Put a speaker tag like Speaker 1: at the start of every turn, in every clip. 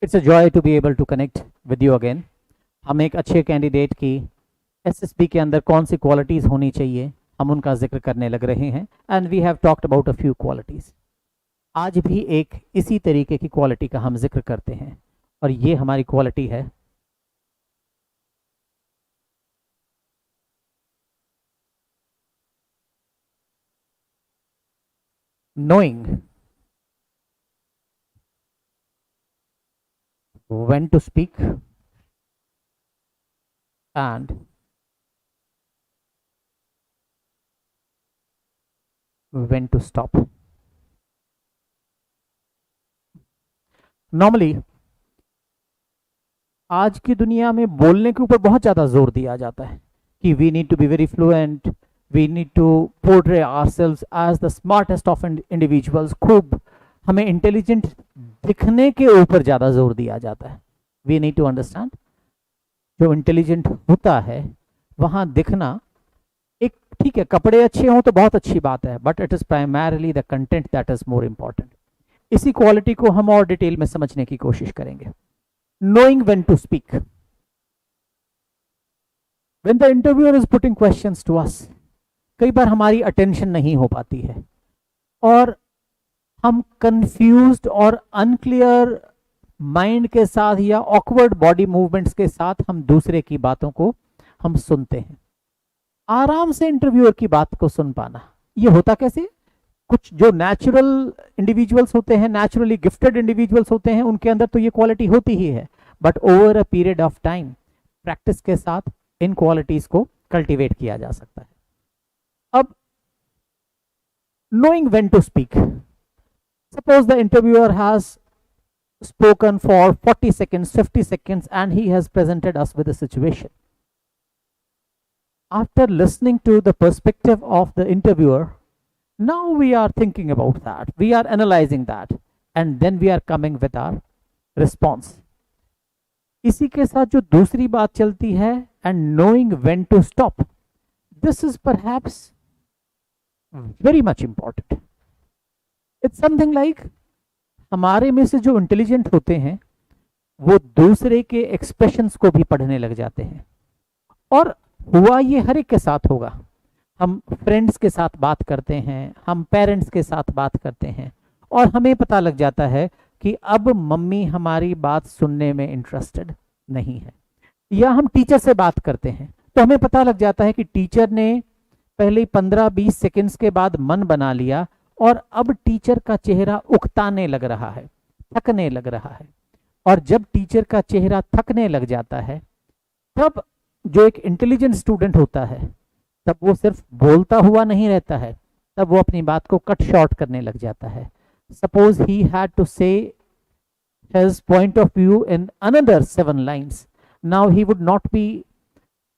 Speaker 1: It's a joy to be able to connect with you again. हम एक अच्छे candidate की एसएसबी के अंदर कौन सी क्वालिटीज़ होनी चाहिए हम उनका जिक्र करने लग रहे हैं, and we have talked about a few qualities. आज भी एक इसी तरीके की क्वालिटी का हम जिक्र करते हैं, और ये हमारी क्वालिटी है knowing when to speak and when to stop. Normally आज की दुनिया में बोलने के ऊपर बहुत ज़्यादा जोर दिया जाता है कि we need to be very fluent, we need to portray ourselves as the smartest of individuals. खूब हमें इंटेलिजेंट दिखने के ऊपर ज़्यादा जोर दिया जाता है। वी नीड टू अंडरस्टैंड, जो इंटेलिजेंट होता है वहाँ दिखना एक ठीक है, कपड़े अच्छे हों तो बहुत अच्छी बात है, but it is primarily the content that is more important. इसी क्वालिटी को हम और डिटेल में समझने की कोशिश करेंगे। Knowing when to speak. When the interviewer is putting questions to us, कई बार हमारी अटेंशन नहीं हो पाती है और हम कंफ्यूज्ड और अनक्लियर माइंड के साथ या ऑकवर्ड बॉडी मूवमेंट्स के साथ हम दूसरे की बातों को हम सुनते हैं। आराम से इंटरव्यूअर की बात को सुन पाना, ये होता कैसे? कुछ जो नेचुरल इंडिविजुअल्स होते हैं, नेचुरली गिफ्टेड इंडिविजुअल्स होते हैं, उनके अंदर तो ये क्वालिटी होती ही है, but over a period of time practice के साथ इन क्वालिटीज को कल्टीवेट किया जा सकता है। अब knowing when to speak, suppose the interviewer has spoken for 40 seconds, 50 seconds, and he has presented us with a situation. After listening to the perspective of the interviewer, now we are thinking about that, we are analyzing that, and then we are coming with our response. इसी के साथ जो दूसरी बात चलती है, and knowing when to stop, this is perhaps very much important. It's something like हमारे में से जो इंटेलिजेंट होते हैं वो दूसरे के एक्सप्रेशंस को भी पढ़ने लग जाते हैं, और हुआ ये हर एक के साथ होगा। हम फ्रेंड्स के साथ बात करते हैं, हम पेरेंट्स के साथ बात करते हैं, और हमें पता लग जाता है कि अब मम्मी हमारी बात सुनने में इंटरेस्टेड नहीं है। या हम टीचर से बात करते हैं तो हमें पता लग जाता है कि टीचर ने पहले 15-20 सेकंड्स के बाद मन बना लिया, और अब टीचर का चेहरा उकताने लग रहा है, थकने लग रहा है। और जब टीचर का चेहरा थकने लग जाता है, तब जो एक इंटेलिजेंट स्टूडेंट होता है, तब वो सिर्फ बोलता हुआ नहीं रहता है, तब वो अपनी बात को कट शॉर्ट करने लग जाता है। सपोज ही हैड टू से his point of view in another 7 lines. Now he would not be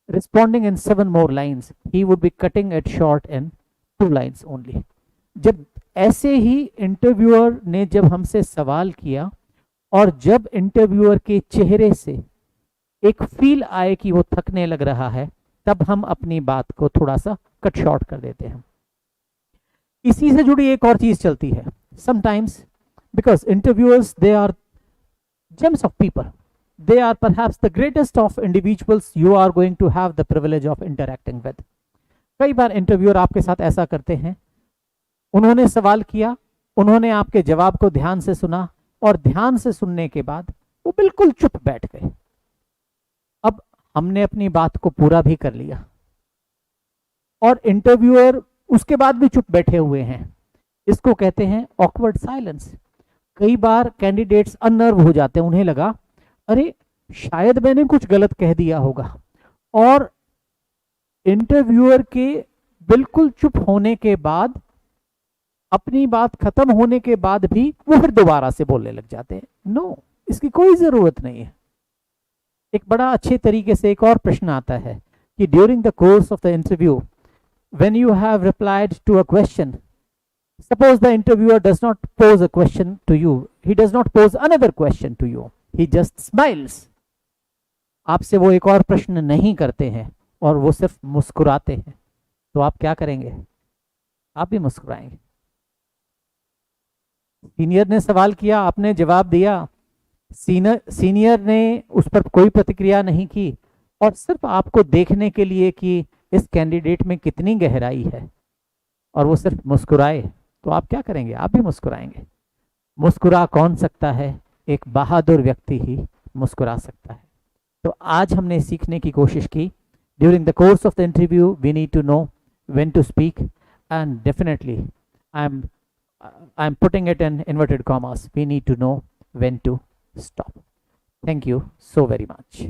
Speaker 1: responding in 7 more lines. He would be cutting it short in 2 lines only. जब ऐसे ही interviewer ने जब हमसे सवाल किया, और जब इंटरव्यूअर के चेहरे से एक फील आए कि वो थकने लग रहा है, तब हम अपनी बात को थोड़ा सा कट शॉर्ट कर देते हैं। इसी से जुड़ी एक और चीज चलती है। Sometimes because interviewers they are gems of people, they are perhaps the greatest of individuals you are going to have the privilege of interacting with. कई बार इंटरव्यूअर आपके साथ ऐसा करते हैं, उन्होंने सवाल किया, उन्होंने आपके जवाब को ध्यान से सुना, और ध्यान से सुनने के बाद वो बिल्कुल चुप बैठ गए। अब हमने अपनी बात को पूरा भी कर लिया, और इंटरव्यूअर उसके बाद भी चुप बैठे हुए हैं। इसको कहते हैं ऑकवर्ड साइलेंस। कई बार कैंडिडेट्स अनर्व हो जाते हैं, उन्हें लगा अरे शायद मैंने कुछ गलत कह दिया होगा, और इंटरव्यूअर के बिल्कुल चुप होने के बाद, अपनी बात खत्म होने के बाद भी वो फिर दोबारा से बोलने लग जाते हैं। नो, इसकी कोई जरूरत नहीं है। एक बड़ा अच्छे तरीके से एक और प्रश्न आता है कि during the course of the interview, when you have replied to a question, suppose the interviewer does not pose a question to you, he does not pose another question to you, he just smiles. आपसे वो एक और प्रश्न नहीं करते हैं और वो सिर्फ मुस्कुराते हैं, तो आप क्या करेंगे? आप भी मुस्कुराएंगे। सीनियर ने सवाल किया, आपने जवाब दिया, सीनियर ने उस पर कोई प्रतिक्रिया नहीं की, और सिर्फ आपको देखने के लिए कि इस कैंडिडेट में कितनी गहराई है, और वो सिर्फ मुस्कुराए, तो आप क्या करेंगे? आप भी मुस्कुराएंगे। मुस्कुरा कौन सकता है? एक बहादुर व्यक्ति ही मुस्कुरा सकता है। तो आज हमने सीखने की कोशिश की, during the course of the interview we need to know when to speak, and definitely I am putting it in inverted commas, we need to know when to stop. Thank you so very much.